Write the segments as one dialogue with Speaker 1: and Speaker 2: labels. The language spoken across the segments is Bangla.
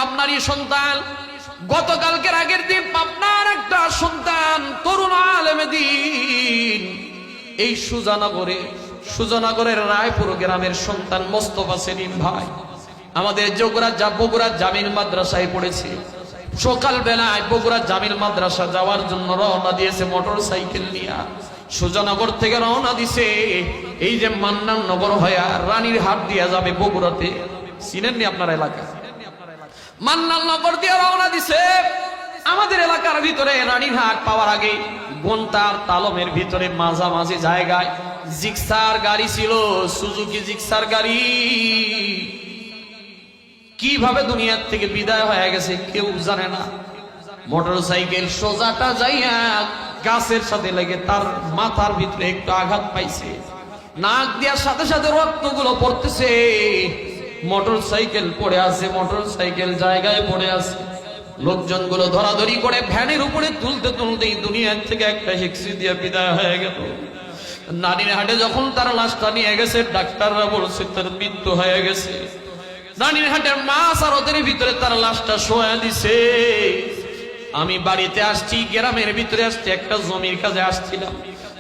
Speaker 1: পাবনারই সন্তান। গতকালকের আগের দিন পাবনার একটা সন্তান তরুণ আলেমে দ্বীন এই সুজানগরের রায়পুর গ্রামের সন্তান মোস্তফা সেলিম ভাই আমাদের বগুড়া জামিল মাদ্রাসায় পড়েছে। সকালবেলায় বগুড়া জামিল মাদ্রাসা যাওয়ার জন্য রওনা দিয়েছে মোটর সাইকেল নিয়ে। সুজানগর থেকে রওনা দিছে এই যে মান্নান নগর হয়ে রানীর হাট দিয়া যাবে বগুড়াতে। চিনেননি আপনার এলাকা? মান্নান নগর দিয়ে রওনা দিছে। আমাদের এলাকার ভিতরে রানীর হাট পাওয়ার আগে বন্তার তালমের ভিতরে মাঝামাঝি জায়গায় জিক্সার গাড়ি ছিল, সুজুকি জিক্সার গাড়ি। কিভাবে দুনিয়ার থেকে বিদায় হয়ে গেছে কেউ জানে না। মোটর সাইকেল সোজাটা যাইয়া গাছের সাথে লেগে তার মাথার ভিতরে একটু আঘাত পাইছে। নাক দেওয়ার সাথে সাথে রক্তগুলো পড়তেছে। মোটর সাইকেল পড়ে আছে, মোটর সাইকেল জায়গায় পড়ে আছে। লোকজনগুলো ধরাধরি করে ভ্যানের উপরে তুলতে তুলতেই দুনিয়ার থেকে একটা হেক্সি দিয়ে বিদায় হয়ে গেল। নানির হাটে যখন তার লাশটা নিয়ে গেছে ডাক্তাররা বলছে তার মৃত্যু হয়ে গেছে। রানীর হাটের মাছ আড়তের ভিতরে তার লাশটা শোয়া দিছে। আমি বাড়িতে আসছি, গ্রামের ভিতরে আসছি, একটা জমির কাজে আসছিলাম।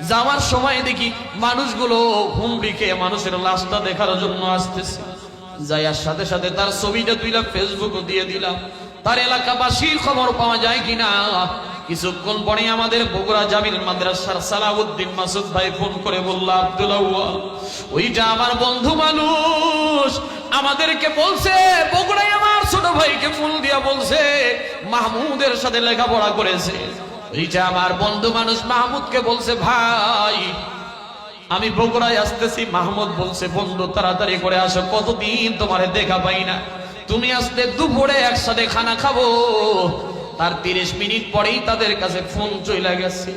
Speaker 1: যাওয়ার সময় দেখি মানুষগুলো হুমড়ি খেয়ে মানুষের লাশটা দেখার জন্য আসতেছে। যাইয়ার সাথে সাথে তার ছবিটা তুইলা ফেসবুকে দিয়ে দিলাম। তার এলাকাবাসীর খবর পাওয়া যায় কিনা। কিছুক্ষণ পরে আমাদের বগুড়া জামিল মাদ্রাসার সালাউদ্দিন মাসুদ ভাই ফোন করে বলল, আব্দুল্লাহ ওইটা আমার বন্ধু মানুষ, আমাদেরকে বলছে বগুড়ায় আমার ছোট ভাইকে ফুল দিয়া বলছে মাহমুদের সাথে লেখাপড়া করেছে। ওইটা আমার বন্ধু মানুষ মাহমুদকে বলছে ভাই আমি বগুড়ায় আসতেছি। মাহমুদ বলছে বন্ধু তাড়াতাড়ি করে আসো, কতদিন তোমারে দেখা পাই না, তুমি আসতে দুপুরে একসাথে খানা খাবো। তার 30 মিনিট পরেই তাদের কাছে ফোন চলে গেছে,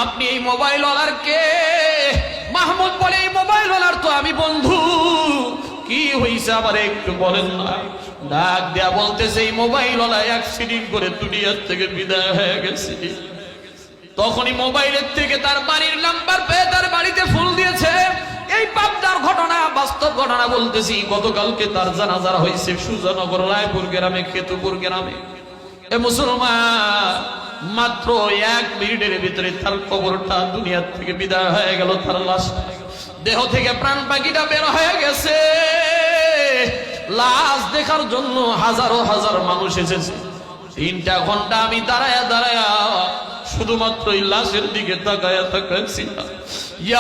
Speaker 1: আপনি এই মোবাইল ওয়ালার কে? মাহমুদ বলে এই মোবাইল ওয়ালার তো আমি বন্ধু। কি হইছে আবার একটু বলেন না? ডাক দেয়া বলতেছে এই মোবাইল ওয়ালা অ্যাক্সিডেন্ট করে দুনিয়ার থেকে বিদায় হয়ে গেছে। তখনই মোবাইলের থেকে তার বাড়ির নাম্বার পেয়ে তার বাড়িতে ফোন দিয়েছে। এই পাবনার ঘটনা, বাস্তব ঘটনা বলতেছি। গতকালকে তার জানাজা হয়েছে সুজানগর রায়পুর গ্রামে, কেতুপুর গ্রামে। এ মুসলমান, মাত্র 1 মিনিটের ভিতরে তার কবরটা দুনিয়ার থেকে বিদায় হয়ে গেল। তার লাশ দেহ থেকে প্রাণ পাখিটা বের হয়ে গেছে। লাশ দেখার জন্য হাজারো হাজার মানুষ এসেছে। 3টা ঘন্টা আমি দাঁড়ায়া শুধুমাত্র এই লাশের দিকে তাকাইছি।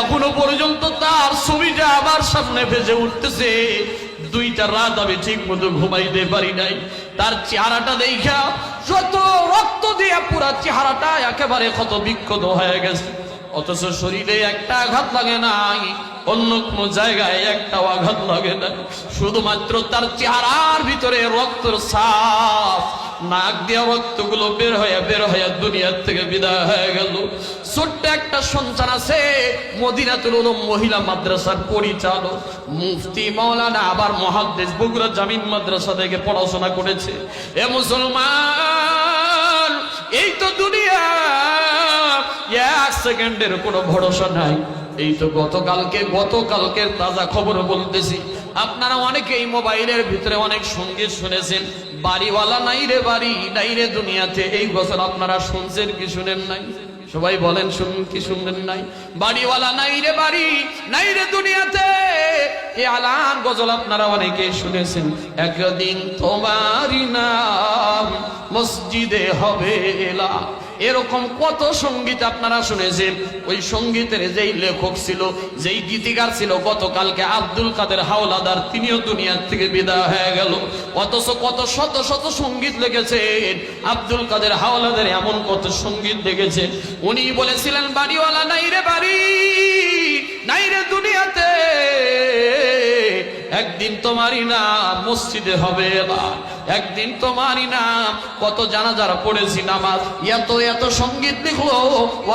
Speaker 1: এখনো পর্যন্ত তার ছবিটা আবার সামনে ভেসে উঠতেছে। 2টা রাত আমি ঠিক মতো ঘুমাইতে পারি নাই। তার চেহারাটা দেখা যত রক্ত দিয়ে পুরা চেহারাটা একেবারে ক্ষত বিক্ষত হয়ে গেছে, অথচ শরীরে একটা আঘাত লাগে নাই, অন্য কোন জায়গায় একটাও আঘাত লাগে না। শুধুমাত্র তার চেহারার ভিতরে রক্তের ছাপ, নাক দিয়ে রক্তগুলো বের হয়ে দুনিয়ার থেকে বিদায় হয়ে গেল। ছোট্ট একটা সন্তান আছে, মদিনাতুল উলুম মহিলা মাদ্রাসার পরিচালক মুফতি মাওলানা, আবার মুহাদ্দিস, বগুড়া জামিল মাদ্রাসা থেকে পড়াশোনা করেছে। এ মুসলমান, এই তো দুনিয়া, 1 সেকেন্ডের কোনো ভরসা নাই। এই তো গতকালকের তাজা খবর বলতেছি। আপনারা অনেকেই মোবাইলের ভিতরে অনেক সঙ্গীত শুনেছেন। বাড়িওয়ালা নাই রে বাড়ি, নাই রে দুনিয়াতে। এই বছর আপনারা শুনছেন কি শুনেন নাই? সবাই বলেন শুনুন কি শুনলেন নাই? বাড়িওয়ালা নাই রে বাড়ি, নাই রে দুনিয়াতে। এই আলান গজল আপনারা অনেকেই শুনেছেন। একদিন তোমারই নাম মসজিদে হবে এলা। এরকম কত সঙ্গীত আপনারা শুনেছেন। ওই সঙ্গীতের যেই লেখক ছিল, যেই গীতিকার ছিল গতকালকে আব্দুল কাদের হাওলাদার, তিনিও দুনিয়ার থেকে বিদায় হয়ে গেল। অথচ কত শত শত সঙ্গীত লিখেছেন আব্দুল কাদের হাওলাদার, এমন কত সঙ্গীত লিখেছেন। উনি বলেছিলেন বাড়িওয়ালা নাই রে বাড়ি, নাই রে দুনিয়াতে। একদিন তোমারই নাম মসজিদে হবে এলা, একদিন তোমারই নাম। কত জানাজার পড়েছি নামাজ, এত সঙ্গীত লিখলো,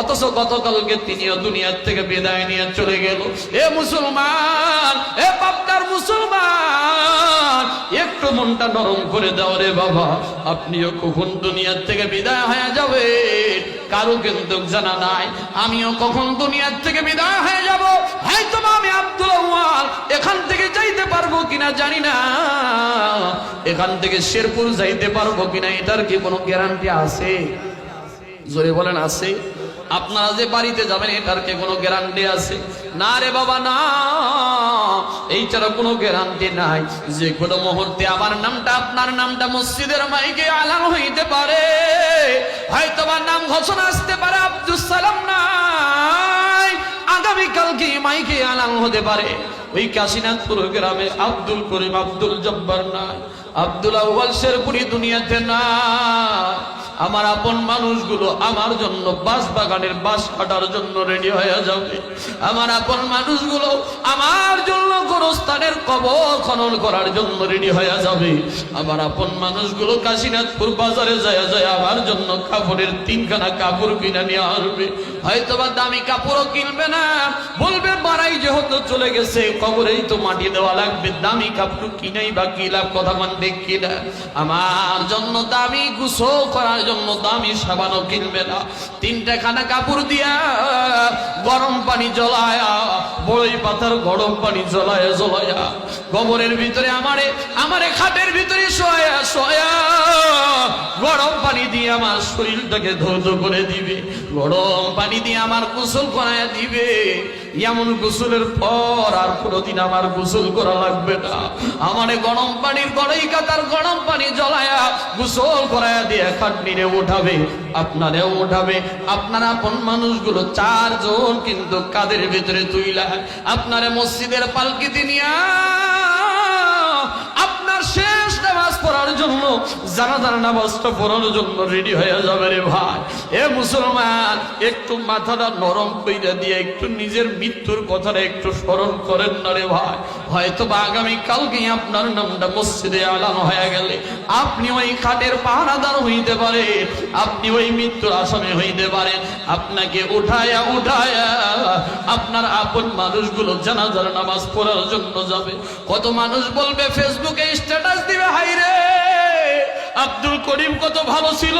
Speaker 1: অথচ গতকালকে তিনিও দুনিয়ার থেকে বিদায় নিয়ে চলে গেল। এ মুসলমান, এ পাবনার মুসলমান, একটু মনটা নরম করে দাও রে বাবা। আপনিও কখন দুনিয়ার থেকে বিদায় হয়ে যাবে কারো কিন্তু জানা নাই আমিও কখন দুনিয়ার থেকে বিদায় হয়ে যাব। হয়তো আমি আব্দুল আউয়াল এখান থেকে যাইতে পারবো কিনা জানি না, এখান থেকে শেরপুর যাইতে পারবো কিনা এটার কি কোনো গ্যারান্টি আছে? জোরে বলেন আছে? আপনারা যে বাড়িতে যাবেন এটার কি কোনো গ্যারান্টি আছে? না রে বাবা না, এইটার কোনো গ্যারান্টি নাই। যে কোনো মুহূর্তে আমার নামটা আপনার নামটা মসজিদের মাইকে আলান হইতে পারে, হয়তো বা নাম ঘোষণা আসতে পারে আব্দুল সালাম নাই, আগামীকালকে মাইকে আলান হতে পারে ওই কাশীনাথপুর গ্রামে আব্দুল করিম আব্দুল জব্বার নাই, আব্দুল আউয়াল শেরপুরি দুনিয়াতে না। আমার আপন মানুষগুলো আমার জন্য বাঁশ বাগানের বাঁশ কাটার জন্য রেডি হয়ে যাবে। আমার আপন মানুষগুলো আমার জন্য গোরস্থানের কবর খনন করার জন্য রেডি হয়ে যাবে। আমার আপন মানুষগুলো কাশীনাথপুর বাজারে যায় যায় আমার জন্য কাপড়ের 3খানা কাপড় কিনে নিয়ে আসবে। হয়তোবা দামি কাপড়ও কিনবে না, বলবে বাড়াই যেহেতু চলে গেছে কবরেই তো মাটি দেওয়া লাগবে, দামি কাপড় কিনেই বা কি লাভ? কথা মান দেখ কিনা? আমার জন্য দামি গোসল করার জন্য দামি সাবানও কিনবে না, 3খানা কাপড় দিয়া গরম পানি জ্বলায়া, বড়ই পাতার গরম পানি জ্বলায়া জ্বলায়া কবরের ভিতরে আমারে খাটের ভিতরে শোয়া শোয়া গরম পানি দিয়ে আমার শরীরটাকে ধৌত করে দিবে, গরম পানি দিয়ে আমার গোসল করায়া দিবে। এমন গোসলের পর আর কোনোদিন আমার গোসল করা লাগবে না। আমারে গরম পানির গড়াই কাতার গরম পানি জ্বলায়া গোসল করায়া দিয়ে খাটনিরে উঠাবে, আপনারেও উঠাবে। আপনার আপন মানুষগুলো 4 জন কিন্তু কাদের ভিতরে তুইলা আপনারে মসজিদের পালকিতে নিয়া আপনার শেষ নামাজ পড়ার জন্য, জানাজার নামাজটা পড়ার জন্য রেডি হয়ে যাবে রে ভাই। এ মুসলমান, একটু মাথাটা নরম কইরা দিয়ে একটু নিজের মৃত্যুর কথাটা একটু স্মরণ করেন না রে ভাই। হয়তো বা আগামী কালকে আপনার নামটা মসজিদে আলান হয়ে গেলে আপনি ওই খাটের পাহারাদার হইতে পারে, আপনি ওই মৃত্যুর আসামি হইতে পারেন। আপনাকে উঠায়া উঠায়া আপনার আপন মানুষগুলো জানাজার নামাজ পড়ার জন্য যাবে। কত মানুষ বলবে, ফেসবুকে স্ট্যাটাস দিবে, হাই রে আব্দুল করিম কত ভালো ছিল,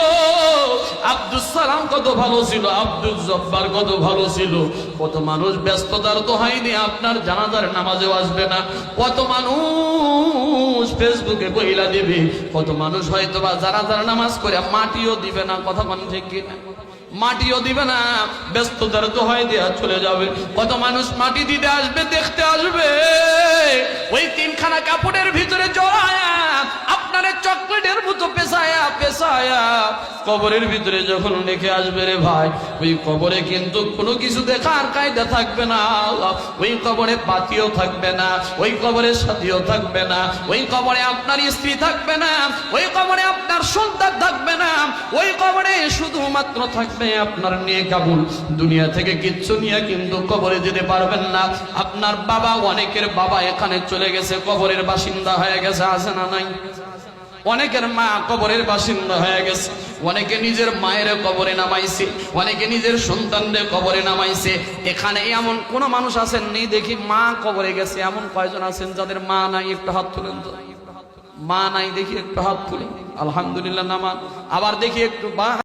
Speaker 1: আব্দুল সালাম কত ভালো ছিল, আব্দুল জব্বার কত ভালো ছিল। কত মানুষ ব্যস্ততার তো হয়নি আপনার জানাজার নামাজেও আসবে না। কত মানুষ ফেসবুকে বইলা দিবে, কত মানুষ হয়তো বা জানাজার নামাজ করে মাটিও দিবে না। কথা মানে ঠিক কিনা? মাটিও দিবে না, ব্যস্ততার তো হয় দেয়া চলে যাবে। কত মানুষ মাটি দিতে আসবে, দেখতে আসবে, ওই 3খানা কাপড়ের ভিতরে জড়ায়া আপনারে চকলেটের মতো পেছায়া পেছায়া কবরের ভিতরে যখন রেখে আসবে রে ভাই, ওই কবরে কিন্তু কোনো কিছু দেখার কায়দা থাকবে না। ওই কবরে পাতিও থাকবে না, ওই কবরে সাথীও থাকবে না, ওই কবরে আপনার স্ত্রী থাকবে না, ওই কবরে আপনার সন্তান থাকবে না, ওই কবরে শুধুমাত্র থাকবে আপনার নিয়ে কাবুল। দুনিয়া থেকে কিচ্ছু নিয়ে কিন্তু কবরে যেতে পারবেন না। আপনার বাবা, অনেকের বাবা এখানে চলে গেছে, কবরের বাসিন্দা হয়ে গেছে, আছে না নাই? অনেকের মা কবরের বাসিন্দা হয়ে গেছে, অনেকে নিজের মায়ের কবরে নামাইছে, অনেকে নিজের সন্তানদের কবরে নামাইছে। এখানে এমন কোন মানুষ আছেন নেই দেখি মা কবরে গেছে? এমন কয়জন আছেন যাদের মা নাই? একটু হাত তুলেন তো। মা নাই দেখি একটু হাত তুলেন। আলহামদুলিল্লাহ নামান। আবার দেখি একটু